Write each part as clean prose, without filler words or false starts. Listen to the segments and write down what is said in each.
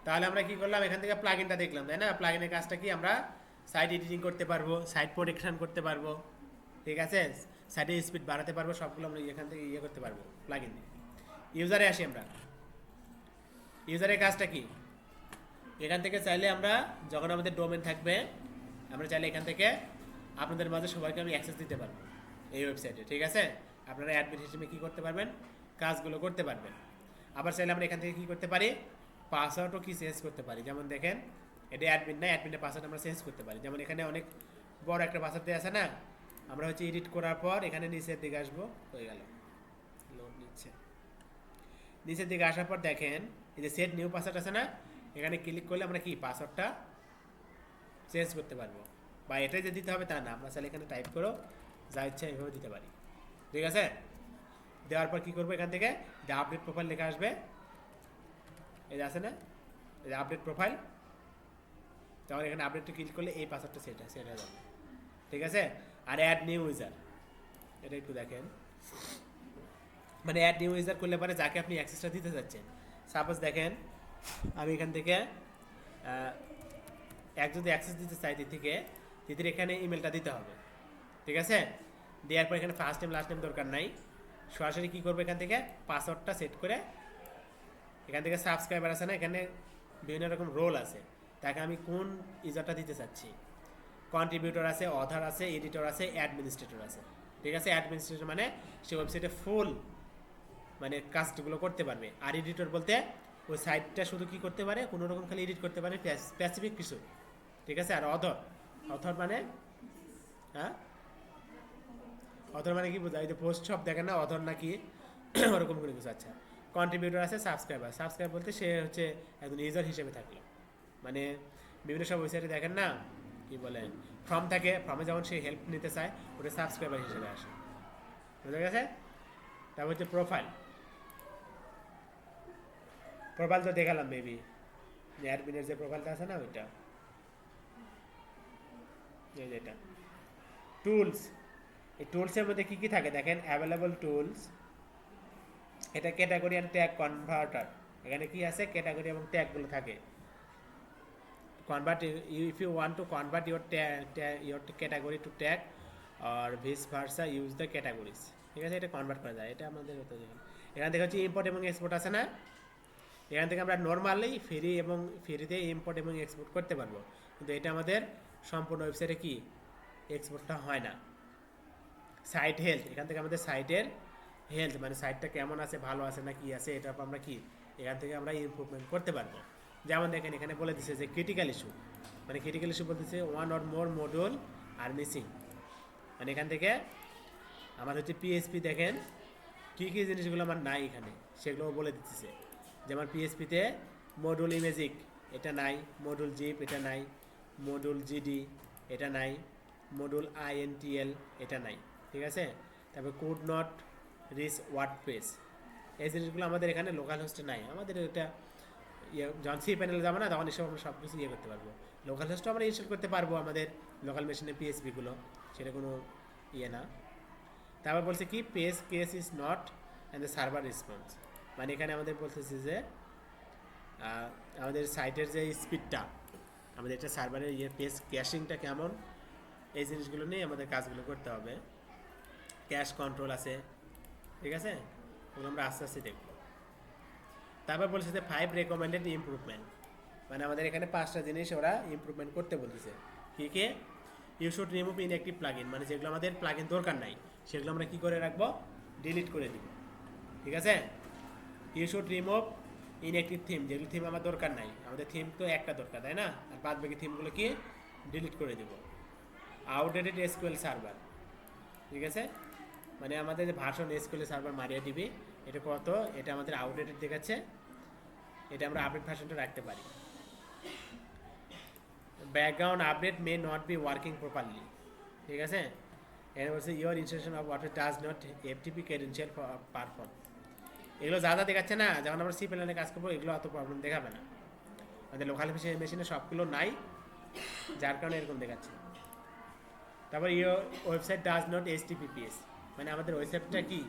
তাহলে আমরা কি করলাম, এখান থেকে প্লাগইনটা দেখলাম, তাই না? প্লাগইনের কাজটা কি, আমরা সাইট এডিটিং করতে পারবো, সাইট প্রোটেকশন করতে পারবো, ঠিক আছে, সাইটের স্পিড বাড়াতে পারবো, সবগুলো আমরা এখান থেকে করতে পারবো প্লাগইন দিয়ে। ইউজারে আসি আমরা। ইউজারের কাজটা কি, এখান থেকে চাইলে আমরা যখন আমাদের ডোমেন থাকবে, আমরা চাইলে এখান থেকে আপনাদের মাঝে সবাইকে আমি অ্যাক্সেস দিতে পারবো এই ওয়েবসাইটে, ঠিক আছে? আপনারা অ্যাডমিন হিসেবে কী করতে পারবেন, কাজগুলো করতে পারবেন। আবার চাইলে আমরা এখান থেকে কী করতে পারি, পাসওয়ার্ডও কি চেঞ্জ করতে পারি। যেমন দেখেন, এটা অ্যাডমিন না, অ্যাডমিনের পাসওয়ার্ড আমরা চেঞ্জ করতে পারি। যেমন এখানে অনেক বড় একটা পাসওয়ার্ড দেওয়া আছে না, আমরা হচ্ছে এডিট করার পর এখানে নিচের দিকে আসবো, হয়ে গেল, লোড নিচ্ছে। নিচের দিকে আসার পর দেখেন এই যে সেট নিউ পাসওয়ার্ড আছে না, এখানে ক্লিক করলে আমরা কি পাসওয়ার্ডটা চেঞ্জ করতে পারবো। বা এটাই যে দিতে হবে তা না, আমরা চাইলে এখানে টাইপ করো যা ইচ্ছা এইভাবে দিতে পারি, ঠিক আছে? দেওয়ার পর কী করবো, এখান থেকে যে আপডেট প্রোফাইল লেখা আসবে, এই যে আছে না, এই যে আপডেট প্রোফাইল, তখন এখানে আপডেটটা ক্লিক করলে এই পাসওয়ার্ডটা সেট হয়ে যাবে, ঠিক আছে? আর অ্যাড নিউ ইউজার, এটা একটু দেখেন, মানে অ্যাড নিউ ইউজার করলে পরে যাকে আপনি অ্যাক্সেসটা দিতে চাচ্ছেন, সাপোজ দেখেন আমি এখান থেকে এক যদি অ্যাক্সেস দিতে চাই তিতির এখানে ইমেলটা দিতে হবে, ঠিক আছে? দেওয়ার পর এখানে ফার্স্ট নেম লাস্ট নেম দরকার নাই, সরাসরি কী করবো, এখান থেকে পাসওয়ার্ডটা সেট করে এখান থেকে সাবস্ক্রাইবার আছে না, এখানে বিভিন্ন রকম রোল আছে, তাকে আমি কোন ইউজারটা দিতে চাচ্ছি, কন্ট্রিবিউটর আছে, অথার আছে, এডিটর আছে, অ্যাডমিনিস্ট্রেটর আছে, ঠিক আছে? অ্যাডমিনিস্ট্রেটর মানে সে ওয়েবসাইটে ফুল মানে কাজগুলো করতে পারবে। আর এডিটর বলতে ওই সাইটটা শুধু কি করতে পারে, কোনো রকম খালি এডিট করতে পারে স্পেসিফিক কিছু, ঠিক আছে? আর অথর, অথর মানে হ্যাঁ, অথর মানে কি বোঝায়, যে পোস্ট সব দেখেন না অথর নাকি ওরকম কোনো কিছু। আচ্ছা, কন্ট্রিবিউটর আছে, সাবস্ক্রাইবার, সাবস্ক্রাইব বলতে সে হচ্ছে একজন ইউজার হিসেবে থাকলো, মানে বিভিন্ন সব ওয়েবসাইটে দেখেন না কি বলে ফর্ম থাকে, ফর্মে যেমন সে হেল্প নিতে চায় ওটা সাবস্ক্রাইবার হিসেবে আসে, বুঝা গেছে? তারপর হচ্ছে প্রোফাইল, প্রোফাইল তো দেখালাম মেবি, অ্যাডমিনের যে প্রোফাইলটা আছে না ওইটা, এই যেটা টুলস, এই টুলসের মধ্যে কী কী থাকে দেখেন, অ্যাভেলেবল টুলস, এটা ক্যাটাগরি অ্যান্ড ট্যাগ কনভার্টার, এখানে কি আছে, ক্যাটাগরি এবং ট্যাগগুলো থাকে। convert, if you want to convert your your category to tag or vice versa, use the categories, ঠিক আছে? এটা কনভার্ট করা যায়, এটা আমাদের হতে যায়। এখান থেকে হচ্ছে ইম্পোর্ট এবং এক্সপোর্ট আছে না, এখান থেকে আমরা নর্মালি ফ্রিতে ইম্পোর্ট এবং এক্সপোর্ট করতে পারবো, কিন্তু এটা আমাদের সম্পূর্ণ ওয়েবসাইটে কি এক্সপোর্টটা হয় না। সাইট হেলথ, এখান থেকে আমাদের সাইটের হেলথ মানে সাইটটা কেমন আছে, ভালো আছে না কি আছে, এটা আমরা কি এখান থেকে আমরা ইমপ্রুভমেন্ট করতে পারবো। যেমন দেখেন এখানে বলে দিচ্ছে যে ক্রিটিক্যাল ইস্যু, মানে ক্রিটিক্যাল ইস্যু বলতেছে one or more module are missing, মানে এখান থেকে আমার হচ্ছে পিএসপি দেখেন কী কী জিনিসগুলো আমার নাই এখানে সেগুলোও বলে দিতেছে। যেমন পিএসপিতে মডিউল ইমেজিক এটা নাই, মডিউল জিপ এটা নাই, মডিউল জিডি এটা নাই, মডিউল আইএনটিএল এটা নাই, ঠিক আছে? তারপর could not reach word page, এই জিনিসগুলো আমাদের এখানে লোকাল হোস্টে নাই, আমাদের এটা যখন সি প্যানেলে যাবো না তখন এসব আমরা সব কিছু করতে পারবো। লোকাল হোস্টও আমরা ইনস্টল করতে পারবো আমাদের লোকাল মেশিনে পিএসপিগুলো, সেটা কোনো না। তারপর বলছে কি page case is not and the server response, মানে এখানে আমাদের বলতেছে যে আমাদের সাইটের যে স্পিডটা, আমাদের একটা সার্ভারের পেজ ক্যাশিংটা কেমন, এই জিনিসগুলো নিয়ে আমাদের কাজগুলো করতে হবে। ক্যাশ কন্ট্রোল আছে, ঠিক আছে? ওগুলো আমরা আস্তে আস্তে দেখব। তারপর বলছে যে 5 রেকমেন্ডেড ইমপ্রুভমেন্ট, মানে আমাদের এখানে 5টা জিনিস ওরা ইমপ্রুভমেন্ট করতে বলতেছে। কী কে, you should remove inactive plugin, মানে যেগুলো আমাদের প্লাগইন দরকার নাই সেগুলো আমরা কী করে রাখবো, ডিলিট করে দিব, ঠিক আছে? You should remove inactive theme, যেগুলো থিম আমার দরকার নাই, আমাদের থিম তো একটা দরকার তাই না, আর বাদ বাকি থিমগুলো কি ডিলিট করে দেবো। আউটডেটেড এসকিউএল সার্ভার, ঠিক আছে? মানে আমাদের যে ভার্সন এসকিউএল সার্ভার মারিয়ে দিবি, এটা কত, এটা আমাদের আউটডেটেড দেখাচ্ছে, এটা আমরা আপডেট ভার্সনটা রাখতে পারি। Background update may not be working properly, ঠিক আছে? এর বলছে your installation of water does not FTP credential perform, এগুলো যা যা দেখাচ্ছে না, যখন আমরা সি প্ল্যানে কাজ করবো এগুলো অত প্রবলেম দেখাবে না, আমাদের লোকাল মেশিনে সবগুলো নাই, যার কারণে এরকম দেখাচ্ছে। তারপর your website does not HTTPS, মানে আমাদের ওয়েবসাইটটা কি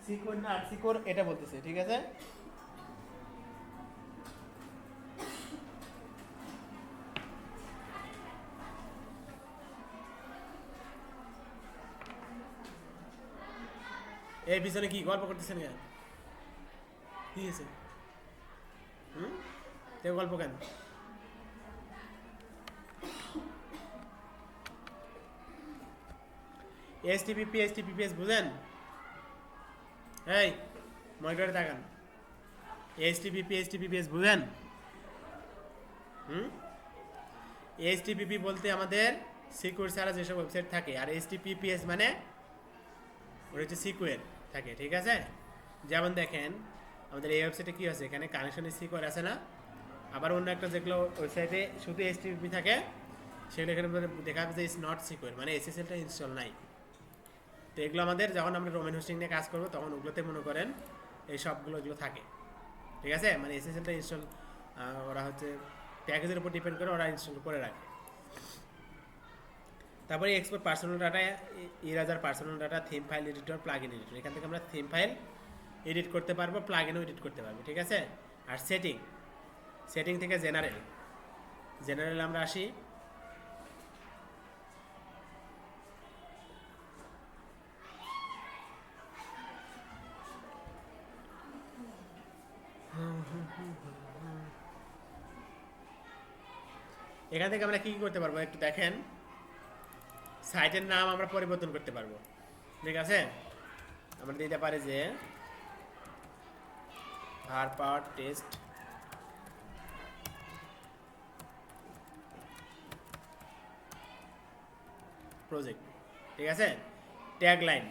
সিকিউর না আনসিকিউর এটা বলতেছে, ঠিক আছে? এই পিছনে কি গল্প করতেছেন কেন? কি হয়েছে? হুম, কেউ গল্প কেন? এসটিপিপিএস বুঝেন? এই মনিটরে তাকান। এসটিপিপিএস বুঝেন? হুম, এইচটিপিপি বলতে আমাদের সিকিউর ছাড়া যেসব ওয়েবসাইট থাকে, আর এইচটিপিপিএস মানে ওটা হচ্ছে সিকিউর থাকে, ঠিক আছে? যেমন দেখেন আমাদের এই ওয়েবসাইটে কী আছে, এখানে কানেকশন সিকিউর আছে না? আবার অন্য একটা যেগুলো ওয়েবসাইটে শুধু এইচটিপিপি থাকে সেগুলো এখানে দেখা যাবে যে ইটস নট সিকিউর, মানে এসএসএলটা ইনস্টল নাই। তো এগুলো আমাদের যখন আমরা ডোমেন হোস্টিং নিয়ে কাজ করবো তখন ওগুলোতে মনে করেন এই সবগুলো এগুলো থাকে, ঠিক আছে? মানে এসএসএলটা ইনস্টল ওরা হচ্ছে প্যাকেজের উপর ডিপেন্ড করে ওরা ইনস্টল করে রাখে। তারপরে export personal data, eraser personal data, theme file editor, plugin editor, এখান থেকে আমরা থিম ফাইল এডিট করতে পারবো, প্লাগ ইনও এডিট করতে পারবো, ঠিক আছে? আর সেটিং থেকে জেনারেল আমরা আসি। এখান থেকে আমরা কি করতে পারবো একটু দেখেন। সাইটের নাম আমরা পরিবর্তন করতে পারবো, ঠিক আছে? আমরা দিতে পারি যে হার পাওয়ার টেস্ট প্রজেক্ট, ঠিক আছে? ট্যাগ লাইন,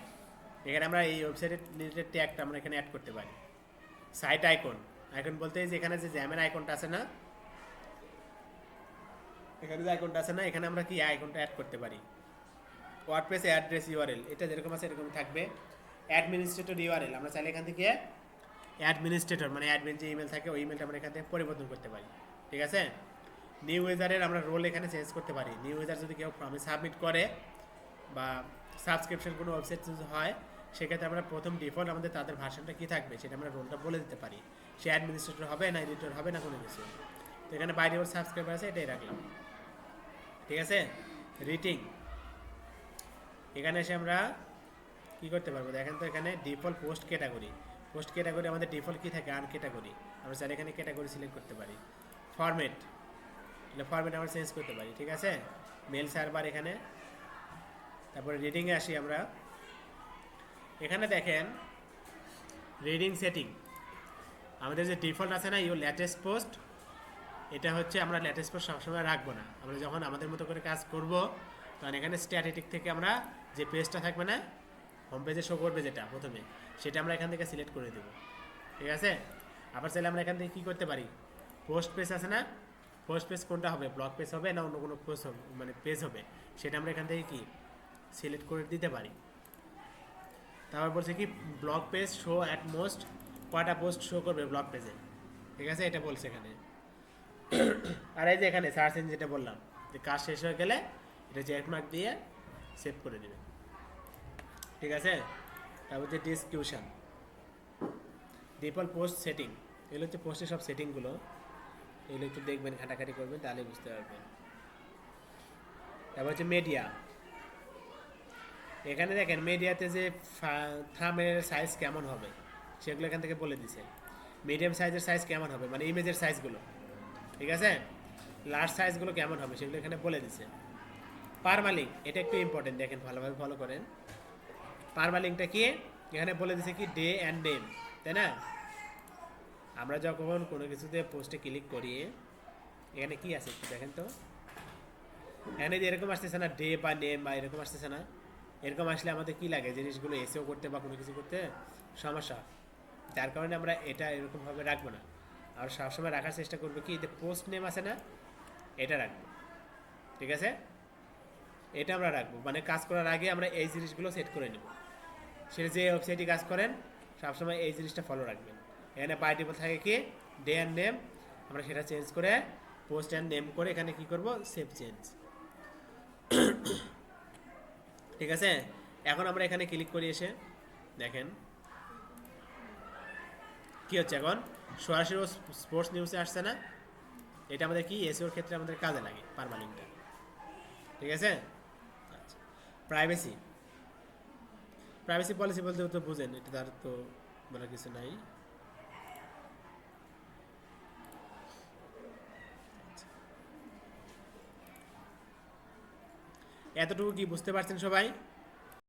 এখানে আমরা এই ওয়েবসাইটের রিলেটেড ট্যাগটা আমরা এখানে অ্যাড করতে পারি। সাইট আইকন বলতে যে এখানে যে জ্যামের আইকনটা আছে না, এখানে যে আইকনটা আছে না, এখানে আমরা কি আইকনটা অ্যাড করতে পারি। ওয়ার্ডপ্রেস অ্যাড্রেস ইউআরএল, এটা যেরকম আছে এরকম থাকবে। অ্যাডমিনিস্ট্রেটর ইউআরএল, আমরা চাইলে এখান থেকে অ্যাডমিনিস্ট্রেটর মানে অ্যাডমিন যে ইমেল থাকে ওই ইমেলটা আমরা এখান থেকে পরিবর্তন করতে পারি, ঠিক আছে? নিউ ইউজারের আমরা রোল এখানে চেঞ্জ করতে পারি। নিউ ইউজার যদি কেউ ফর্মে সাবমিট করে বা সাবস্ক্রিপশন কোনো ওয়েবসাইট যদি হয় সেক্ষেত্রে আমরা প্রথম ডিফল্ট আমাদের তাদের ভার্সনটা কী থাকবে সেটা আমরা রোলটা বলে দিতে পারি। সে অ্যাডমিনিস্ট্রেটর হবে না এডিটর হবে না কোনো কিছু। তো এখানে বাই ডিফল্ট সাবস্ক্রাইবার আছে, এটাই রাখলাম, ঠিক আছে? রেটিং, এখানে এসে আমরা কী করতে পারবো দেখেন তো, এখানে ডিফল্ট পোস্ট ক্যাটাগরি আমাদের ডিফল্ট কী থাকে, আন ক্যাটাগরি, আমরা চাইলে এখানে ক্যাটাগরি সিলেক্ট করতে পারি। ফরম্যাট আমরা চেঞ্জ করতে পারি, ঠিক আছে? মেল সার্ভার এখানে। তারপরে রিডিংয়ে আসি আমরা। এখানে দেখেন রিডিং সেটিং, আমাদের যে ডিফল্ট আছে না ইউ লেটেস্ট পোস্ট, এটা হচ্ছে আমরা লেটেস্ট পোস্ট সবসময় রাখবো না। আমরা যখন আমাদের মতো করে কাজ করব তখন এখানে স্ট্যাটিস্টিক থেকে আমরা যে পেজটা থাকবে না হোম পেজে শো করবে যেটা প্রথমে, সেটা আমরা এখান থেকে সিলেক্ট করে দেবো, ঠিক আছে? আবার চাইলে আমরা এখান থেকে কী করতে পারি, পোস্ট পেজ আছে না, পোস্ট পেজ কোনটা হবে, ব্লগ পেজ হবে না অন্য কোনো পোস্ট হবে মানে পেজ হবে, সেটা আমরা এখান থেকে কি সিলেক্ট করে দিতে পারি। তারপর বলছে কি blog page show at most কয়টা পোস্ট শো করবে ব্লগ পেজে, ঠিক আছে? এটা বলছে এখানে। আর এই যে এখানে সার্চ ইঞ্জিন যেটা বললাম যে কাজ শেষ হয়ে গেলে এটা চেক মার্ক দিয়ে সেভ করে দেবে, ঠিক আছে? তারপর যে ডিসক্রিপশন, ডিফল্ট পোস্ট সেটিং, এগুলো হচ্ছে পোস্টের সব সেটিংগুলো, এগুলো একটু দেখবেন ঘাটাঘাটি করবেন তাহলে বুঝতে পারবেন। তারপর হচ্ছে মিডিয়া, এখানে দেখেন মিডিয়াতে যে থামের সাইজ কেমন হবে সেগুলো এখান থেকে বলে দিছে। মিডিয়াম সাইজের সাইজ কেমন হবে মানে ইমেজের সাইজগুলো, ঠিক আছে? লার্জ সাইজগুলো কেমন হবে সেগুলো এখানে বলে দিছে। পারমালিঙ্ক, এটা একটু ইম্পর্টেন্ট, দেখেন ভালোভাবে ফলো করেন। পারমালিঙ্কটা কি এখানে বলে দিছে কি ডে অ্যান্ড নেম, তাই না? আমরা যখন কোনো কিছুতে পোস্টে ক্লিক করি এখানে কি আছে একটু দেখেন তো, এখানে যে এরকম আসতেছে না ডে বা নেম বা এরকম আসতেছে না, এরকম আসলে আমাদের কি লাগে জিনিসগুলো এসেও করতে বা কোনো কিছু করতে সমস্যা, যার কারণে আমরা এটা এরকমভাবে রাখবো না। আর সবসময় রাখার চেষ্টা করবো কি যে পোস্ট নেম আছে না এটা রাখবো, ঠিক আছে? এটা আমরা রাখবো, মানে কাজ করার আগে আমরা এই জিনিসগুলো সেট করে নেব। সেটা যে ওয়েবসাইটে কাজ করেন সবসময় এই জিনিসটা ফলো রাখবেন। এখানে বাই ডিফল্ট থাকে কি ডে অ্যান্ড নেম, আমরা সেটা চেঞ্জ করে পোস্ট অ্যান্ড নেম করে এখানে কি করব সেভ চেঞ্জ, ঠিক আছে? এখন আমরা এখানে ক্লিক করি, এসে দেখেন কি হচ্ছে, এখন সরাসরি স্পোর্টস নিউজে আসছে না, এটা আমাদের কি এসইওর ক্ষেত্রে আমাদের কাজে লাগে পারমালিঙ্কটা, ঠিক আছে? আচ্ছা, প্রাইভেসি, প্রাইভেসি পলিসি বলতে তো বুঝেন, এটা তার তো বলার কিছু নাই। এতটুকু কি বুঝতে পারছেন সবাই?